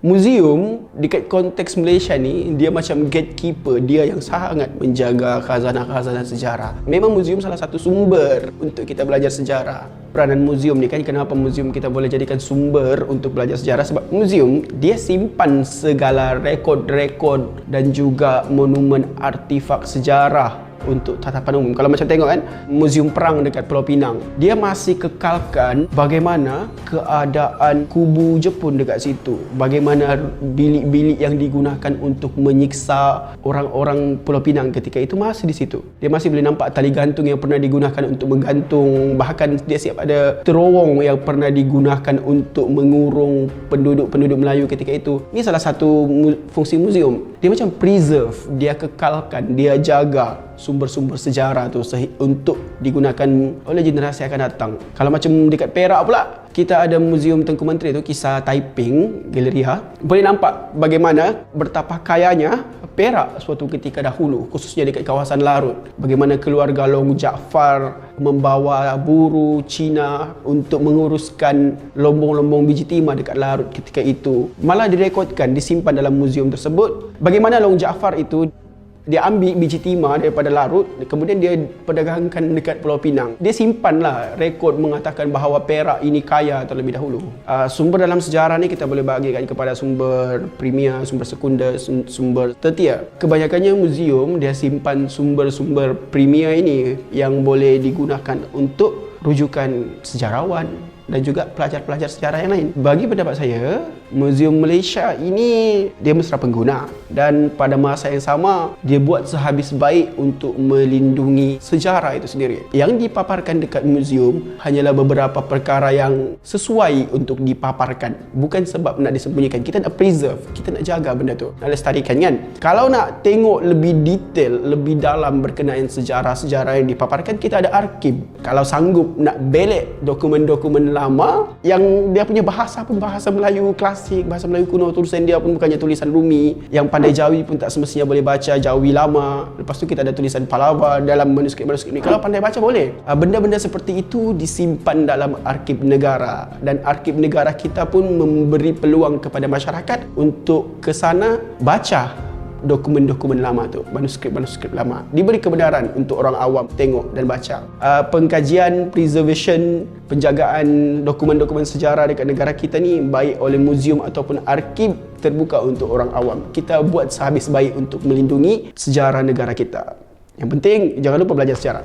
Muzium dekat konteks Malaysia ni, dia macam gatekeeper, dia yang sangat menjaga khazanah-khazanah sejarah. Memang muzium salah satu sumber untuk kita belajar sejarah. Peranan muzium ni kan, kenapa muzium kita boleh jadikan sumber untuk belajar sejarah? Sebab muzium dia simpan segala rekod-rekod dan juga monumen artifak sejarah untuk tatapan umum. Kalau macam tengok kan, Muzium Perang dekat Pulau Pinang, dia masih kekalkan bagaimana keadaan kubu Jepun dekat situ, bagaimana bilik-bilik yang digunakan untuk menyiksa orang-orang Pulau Pinang ketika itu masih di situ. Dia masih boleh nampak tali gantung yang pernah digunakan untuk menggantung, bahkan dia siap ada terowong yang pernah digunakan untuk mengurung penduduk-penduduk Melayu ketika itu. Ini salah satu fungsi muzium. Dia macam preserve, dia kekalkan, dia jaga sumber-sumber sejarah tu untuk digunakan oleh generasi akan datang. Kalau macam dekat Perak pula, kita ada Muzium Tengku Menteri tu, Kisah Taiping Galeria. Boleh nampak bagaimana betapa kayanya Perak suatu ketika dahulu, khususnya dekat kawasan Larut. Bagaimana keluarga Long Jaafar membawa buruh Cina untuk menguruskan lombong-lombong biji timah dekat Larut ketika itu. Malah direkodkan, disimpan dalam muzium tersebut. Bagaimana Long Jaafar itu dia ambil biji timah daripada Larut, kemudian dia perdagangkan dekat Pulau Pinang. Dia simpanlah rekod mengatakan bahawa Perak ini kaya terlebih dahulu. Sumber dalam sejarah ni kita boleh bahagikan kepada sumber premier, sumber sekunder, sumber tertiar. Kebanyakannya muzium dia simpan sumber-sumber premier ini yang boleh digunakan untuk rujukan sejarawan dan juga pelajar-pelajar sejarah yang lain. Bagi pendapat saya, Muzium Malaysia ini dia mesra pengguna, dan pada masa yang sama dia buat sehabis baik untuk melindungi sejarah itu sendiri. Yang dipaparkan dekat muzium hanyalah beberapa perkara yang sesuai untuk dipaparkan, bukan sebab nak disembunyikan. Kita nak preserve, kita nak jaga benda tu, nak lestarikan kan. Kalau nak tengok lebih detail, lebih dalam berkenaan sejarah-sejarah yang dipaparkan, kita ada arkib. Kalau sanggup nak belek dokumen-dokumen lama yang dia punya bahasa pun bahasa Melayu klasik, bahasa Melayu kuno, tulisan dia pun bukannya tulisan Rumi. Yang pandai Jawi pun tak semestinya boleh baca Jawi lama. Lepas tu kita ada tulisan Pallava dalam manuskrip-manuskrip ni. Kalau pandai baca boleh. Benda-benda seperti itu disimpan dalam arsip negara, dan arsip negara kita pun memberi peluang kepada masyarakat untuk ke sana baca dokumen-dokumen lama tu, manuskrip-manuskrip lama. Diberi kebenaran untuk orang awam tengok dan baca. Pengkajian, preservation, penjagaan dokumen-dokumen sejarah dekat negara kita ni, baik oleh muzium ataupun arkib, terbuka untuk orang awam. Kita buat sehabis baik untuk melindungi sejarah negara kita. Yang penting jangan lupa belajar sejarah.